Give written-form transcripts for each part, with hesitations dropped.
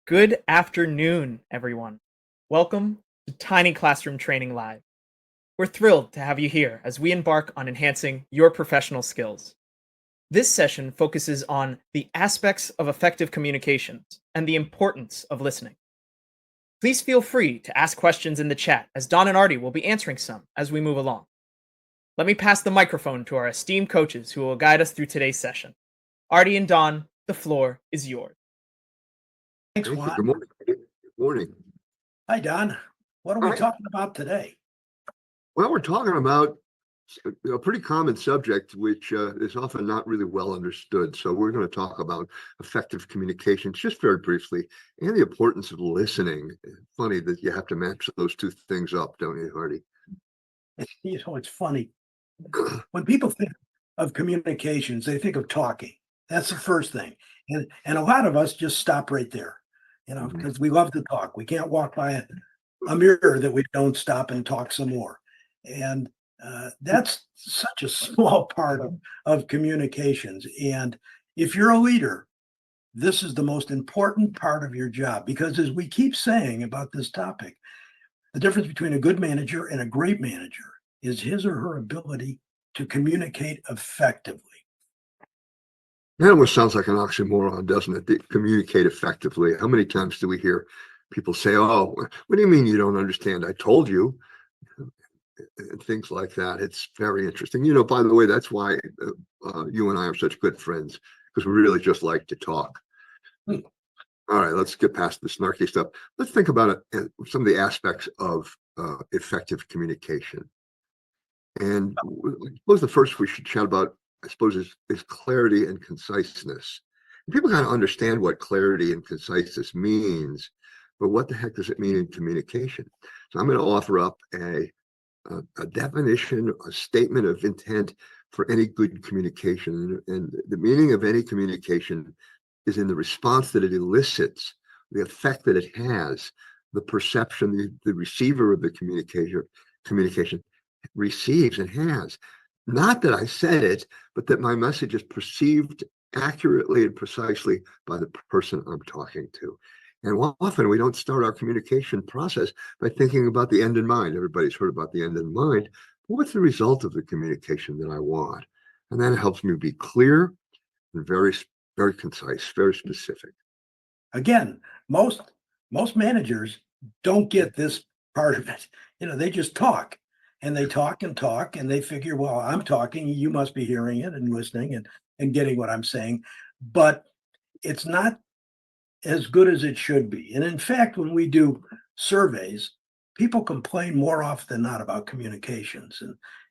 Good afternoon, everyone. Welcome to Tiny Classroom Training Live. We're thrilled to have you here as we embark on enhancing your professional skills. This session focuses on the aspects of effective communications and the importance of listening. Please feel free to ask questions in the chat as Don and Artie will be answering some as we move along. Let me pass the microphone to our esteemed coaches who will guide us through today's session. Artie and Don, the floor is yours. Thanks, Thank you. Juan. Good morning. Good morning. Hi, Don. What are we talking about today? Well, we're talking about a pretty common subject, which is often not really well understood. So we're going to talk about effective communications just very briefly and the importance of listening. Funny that you have to match those two things up, don't you, Hardy? It's funny. When people think of communications, they think of talking. That's the first thing. And a lot of us just stop right there, because we love to talk. We can't walk by a mirror that we don't stop and talk some more. And that's such a small part of communications. And if you're a leader, this is the most important part of your job, because as we keep saying about this topic, the difference between a good manager and a great manager is his or her ability to communicate effectively. That almost sounds like an oxymoron, doesn't it? Communicate effectively. How many times do we hear people say, "Oh, what do you mean you don't understand? I told you," and things like that. It's very interesting. By the way, that's why you and I are such good friends, because we really just like to talk. All right, let's get past the snarky stuff. Let's think about some of the aspects of effective communication. And I suppose the first we should chat about, I suppose, is clarity and conciseness. And people kind of understand what clarity and conciseness means, but what the heck does it mean in communication? So I'm going to offer up a definition, a statement of intent for any good communication. And the meaning of any communication is in the response that it elicits, the effect that it has, the perception the receiver of the communication receives and has. Not that I said it, but that my message is perceived accurately and precisely by the person I'm talking to. And often we don't start our communication process by thinking about the end in mind. Everybody's heard about the end in mind. But what's the result of the communication that I want? And that helps me be clear and very, very concise, very specific. Again, most managers don't get this part of it. They just talk. And they talk and talk, and they figure, well, I'm talking, you must be hearing it and listening and getting what I'm saying. But it's not as good as it should be. And in fact, when we do surveys, people complain more often than not about communications.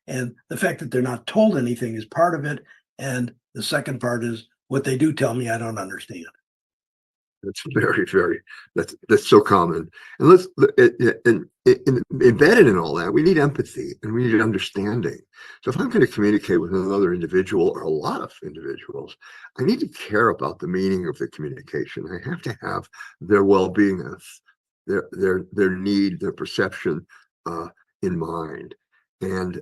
And the fact that they're not told anything is part of it. And the second part is what they do tell me, I don't understand. That's very, very, that's so common. And embedded in all that, we need empathy and we need understanding. So if I'm going to communicate with another individual or a lot of individuals, I need to care about the meaning of the communication. I have to have their well-being, their need, their perception in mind, and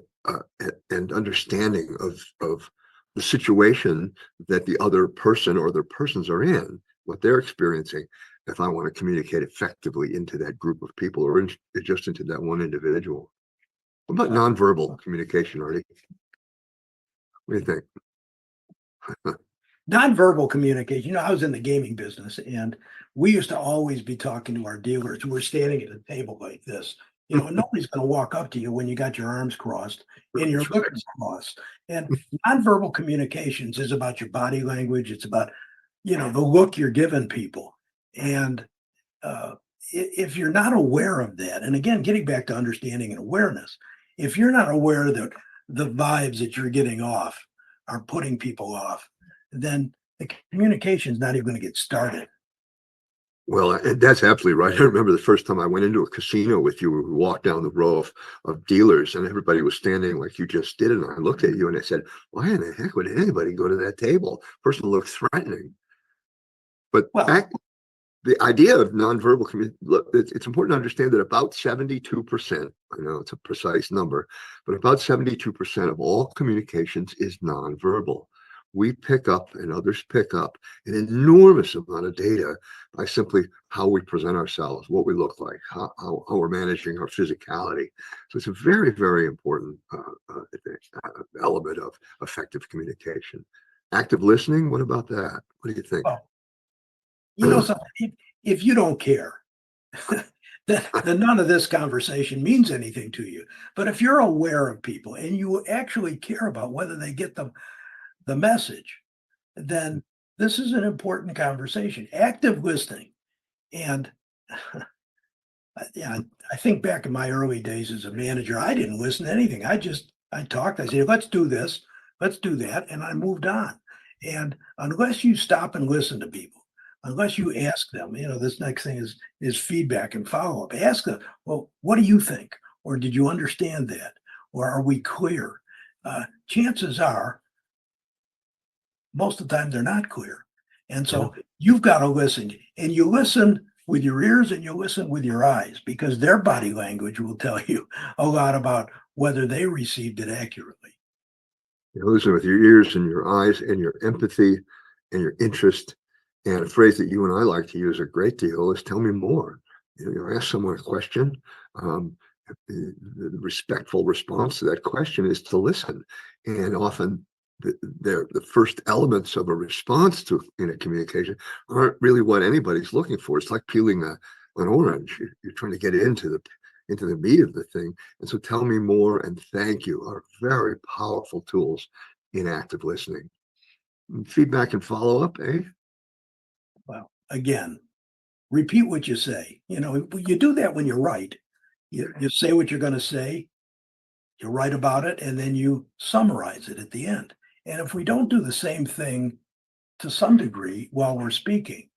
understanding of the situation that the other person or their persons are in, what they're experiencing, if I want to communicate effectively into that group of people or just into that one individual. What about nonverbal communication, Artie? What do you think? Nonverbal communication. I was in the gaming business, and we used to always be talking to our dealers who were standing at a table like this. Nobody's going to walk up to you when you got your arms crossed and your lips crossed. And nonverbal communications is about your body language. It's about the look you're giving people. And if you're not aware of that, and again, getting back to understanding and awareness, if you're not aware that the vibes that you're getting off are putting people off, then the communication is not even going to get started. Well, that's absolutely right. I remember the first time I went into a casino with you, we walked down the row of dealers and everybody was standing like you just did. And I looked at you and I said, why in the heck would anybody go to that table? Person looked threatening. But the idea of nonverbal communication, look, it's important to understand that about 72%, I know it's a precise number, but about 72% of all communications is nonverbal. we pick up and others pick up an enormous amount of data by simply how we present ourselves, what we look like, how we're managing our physicality. So it's a very, very important element of effective communication. Active listening, what about that? What do you think? Well, something, if you don't care, then none of this conversation means anything to you. But if you're aware of people and you actually care about whether they get the message, then this is an important conversation. Active listening. And yeah, I think back in my early days as a manager, I didn't listen to anything. I talked. I said, let's do this, let's do that. And I moved on. And unless you stop and listen to people, unless you ask them, this next thing is feedback and follow-up. Ask them, well, what do you think? Or did you understand that? Or are we clear? Chances are, most of the time they're not clear. And so you've got to listen, and you listen with your ears and you listen with your eyes, because their body language will tell you a lot about whether they received it accurately. You listen with your ears and your eyes and your empathy and your interest. And a phrase that you and I like to use a great deal is "tell me more." Ask someone a question. The respectful response to that question is to listen. And often the first elements of a response in a communication aren't really what anybody's looking for. It's like peeling an orange. You're trying to get into the meat of the thing. And so "tell me more" and "thank you" are very powerful tools in active listening. And feedback and follow-up, eh? Well, again, repeat what you say. You do that when you're right. You say what you're going to say, you write about it, and then you summarize it at the end. And if we don't do the same thing to some degree while we're speaking,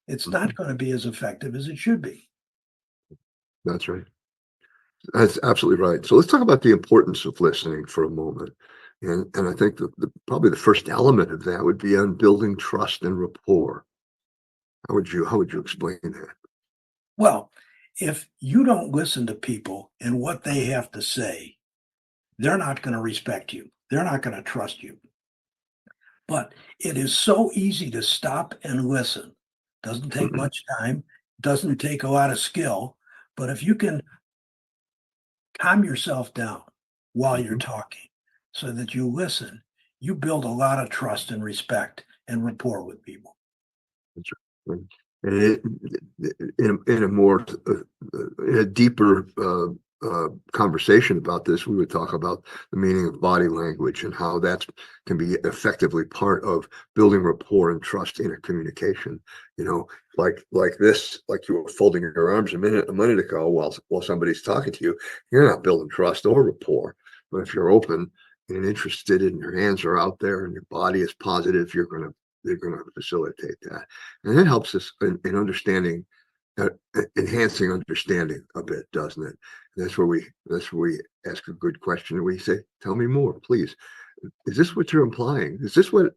it's not going to be as effective as it should be. That's right. That's absolutely right. So let's talk about the importance of listening for a moment. And I think probably the first element of that would be on building trust and rapport. How would you explain that? Well, if you don't listen to people and what they have to say, they're not going to respect you. They're not going to trust you. But it is so easy to stop and listen. Doesn't take much time, doesn't take a lot of skill. But if you can calm yourself down while you're talking so that you listen, you build a lot of trust and respect and rapport with people. That's right. And in a deeper conversation about this, we would talk about the meaning of body language and how that can be effectively part of building rapport and trust in a communication. Like this, like you were folding your arms a minute ago while somebody's talking to you, you're not building trust or rapport. But if you're open and interested and your hands are out there and your body is positive, they're going to facilitate that. And that helps us in understanding, enhancing understanding a bit, doesn't it? And that's where we ask a good question and we say, "Tell me more, please. Is this what you're implying? Is this what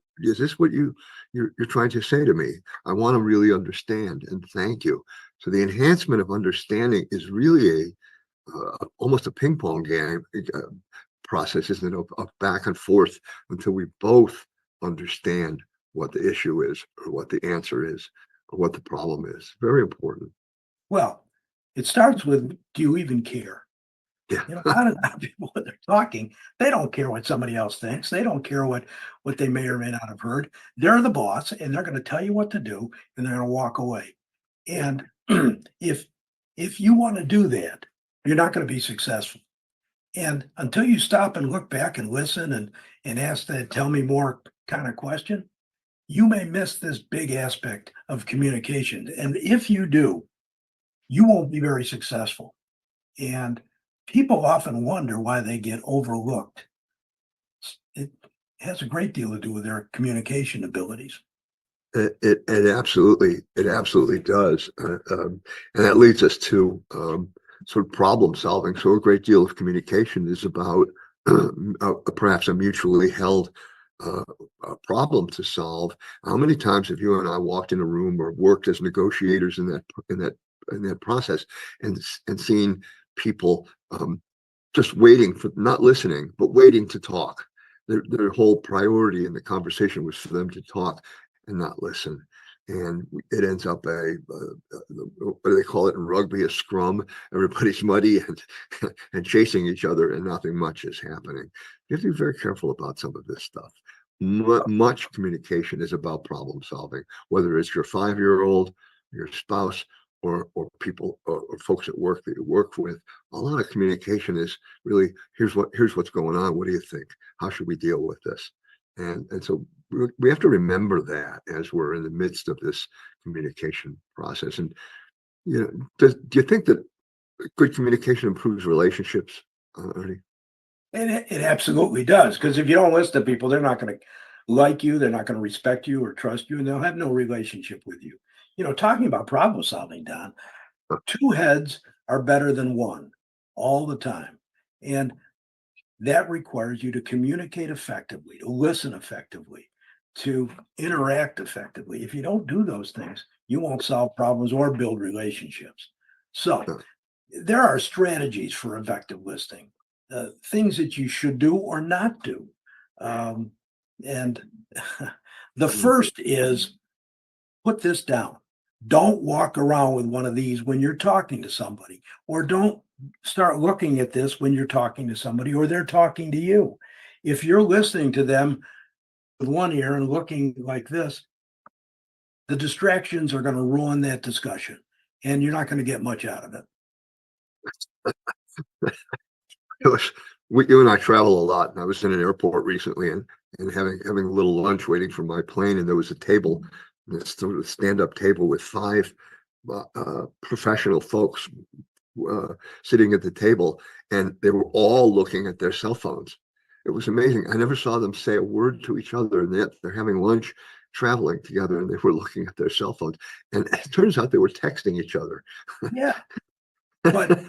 you're trying to say to me? I want to really understand, and thank you." So the enhancement of understanding is really almost a ping pong game process, isn't it? Of back and forth until we both understand what the issue is, or what the answer is, or what the problem is. Very important. Well, it starts with, do you even care? Yeah. A lot of people, when they're talking, they don't care what somebody else thinks. They don't care what they may or may not have heard. They're the boss, and they're going to tell you what to do, and they're going to walk away. And if you want to do that, you're not going to be successful. And until you stop and look back and listen and ask that "tell me more" kind of question, you may miss this big aspect of communication. And if you do, you won't be very successful. And people often wonder why they get overlooked. It has a great deal to do with their communication abilities. It absolutely does, and that leads us to sort of problem solving. So a great deal of communication is about perhaps a mutually held problem to solve. How many times have you and I walked in a room or worked as negotiators in that process and seen people just waiting for, not listening, but waiting to talk, their whole priority in the conversation was for them to talk and not listen. And it ends up what do they call it in rugby, a scrum. Everybody's muddy and chasing each other, and nothing much is happening. You have to be very careful about some of this stuff. Much communication is about problem solving, whether it's your 5-year-old, your spouse, or people or folks at work that you work with. A lot of communication is really, here's what's going on. What do you think? How should we deal with this? And so we have to remember that as we're in the midst of this communication process. And do you think that good communication improves relationships, Ernie? And it absolutely does, because if you don't listen to people, they're not going to like you, they're not going to respect you or trust you, and they'll have no relationship with you. Talking about problem solving, Don, 2 heads are better than 1 all the time. And that requires you to communicate effectively, to listen effectively, to interact effectively. If you don't do those things, you won't solve problems or build relationships. So there are strategies for effective listening, things that you should do or not do. And the first is put this down. Don't walk around with one of these when you're talking to somebody, or don't start looking at this when you're talking to somebody or they're talking to you. If you're listening to them with one ear and looking like this, the distractions are going to ruin that discussion and you're not going to get much out of it. You and I travel a lot, and I was in an airport recently and having a little lunch waiting for my plane, and there was a table, this sort of stand-up table with 5 professional folks sitting at the table, and they were all looking at their cell phones. It was amazing. I never saw them say a word to each other, and yet they're having lunch, traveling together, and they were looking at their cell phones. And it turns out they were texting each other. Yeah. But,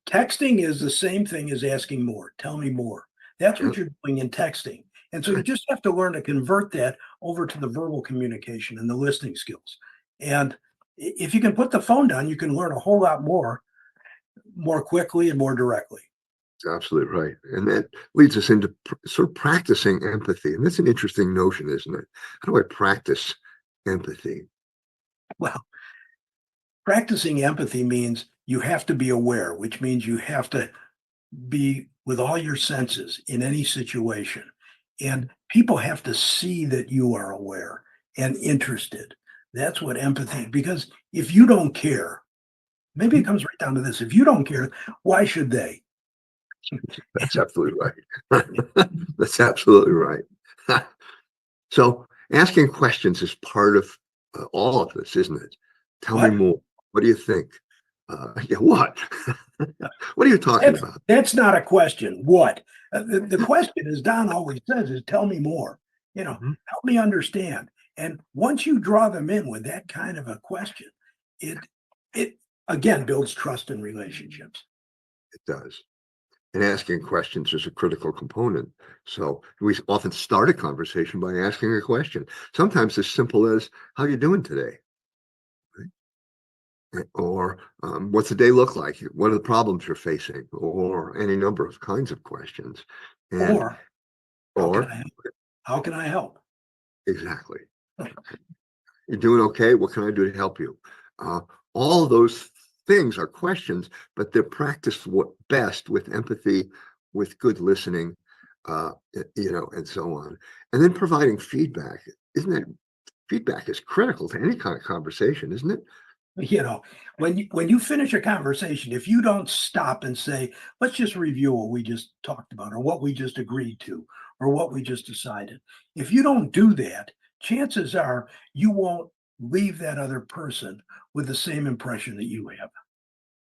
texting is the same thing as asking more. Tell me more. That's what you're doing in texting. And so you just have to learn to convert that over to the verbal communication and the listening skills. And if you can put the phone down, you can learn a whole lot more quickly and more directly. That's absolutely right. And that leads us into sort of practicing empathy. And that's an interesting notion, isn't it? How do I practice empathy? Well, practicing empathy means you have to be aware, which means you have to be with all your senses in any situation. And people have to see that you are aware and interested. That's what empathy, because if you don't care, maybe it comes right down to this. If you don't care, why should they? That's absolutely right. That's absolutely right. So asking questions is part of all of this, isn't it? Tell me What? more. What do you think? Yeah, what? What are you talking about? That's not a question. What? The question, as Don always says, is tell me more. Help me understand. And once you draw them in with that kind of a question, it again builds trust in relationships. It does. And asking questions is a critical component. So we often start a conversation by asking a question. Sometimes as simple as, how you doing today? Or what's the day look like? What are the problems you're facing? Or any number of kinds of questions. And, Or how can I help? Exactly. You're doing okay? What can I do to help you? All of those things are questions, but they're practiced best with empathy, with good listening, and so on. And then providing feedback. Feedback is critical to any kind of conversation, isn't it? When you finish a conversation, if you don't stop and say, let's just review what we just talked about, or what we just agreed to, or what we just decided. If you don't do that, chances are you won't leave that other person with the same impression that you have.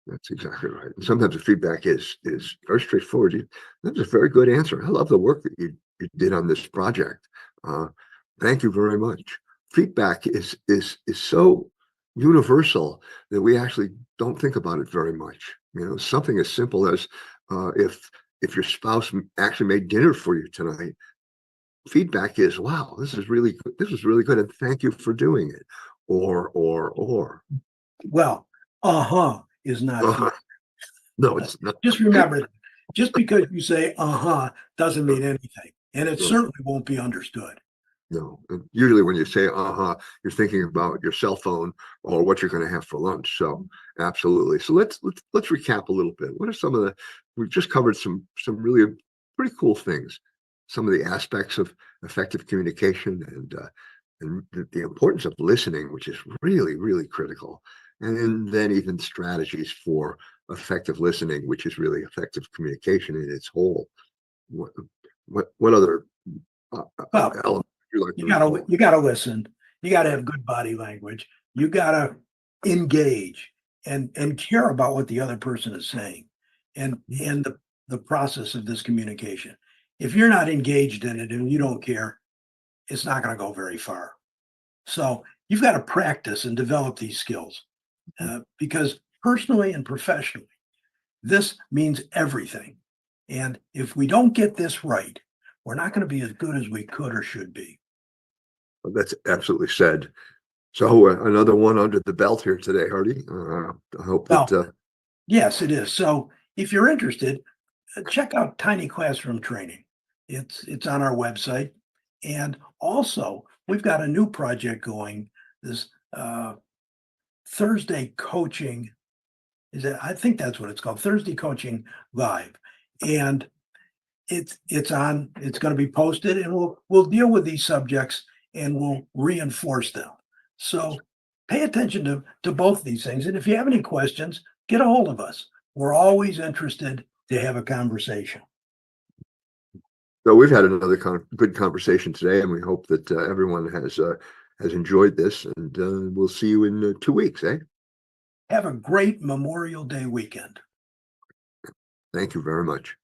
That's exactly right. And sometimes the feedback is very straightforward. That's a very good answer. I love the work that you did on this project. Thank you very much. Feedback is so universal that we actually don't think about it very much. Something as simple as if your spouse actually made dinner for you tonight, feedback is, wow, this is really good. This is really good, and thank you for doing it. Or. Well, is not. No, it's not. Just remember, just because you say doesn't mean anything, and it No. certainly won't be understood. No. And usually when you say you're thinking about your cell phone or what you're going to have for lunch. So absolutely. So let's recap a little bit. What are some of the we've just covered some really pretty cool things. Some of the aspects of effective communication and the importance of listening, which is really, really critical. And then even strategies for effective listening, which is really effective communication in its whole. What other Well, elements would you like to you gotta listen. You gotta have good body language. You gotta engage and care about what the other person is saying and the process of this communication. If you're not engaged in it and you don't care, it's not going to go very far. So you've got to practice and develop these skills because personally and professionally, this means everything. And if we don't get this right, we're not going to be as good as we could or should be. That's absolutely said. So another one under the belt here today, Hardy. I hope that Well, yes, it is. So if you're interested, check out Tiny Classroom Training. It's on our website. And also, we've got a new project going, this Thursday coaching. I think that's what it's called, Thursday Coaching Live. And it's going to be posted, and we'll deal with these subjects and we'll reinforce them. So pay attention to both these things. And if you have any questions, get a hold of us. We're always interested to have a conversation. so we've had another good conversation today, and we hope that everyone has enjoyed this. And we'll see you in 2 weeks. Have a great Memorial Day weekend. Thank you very much.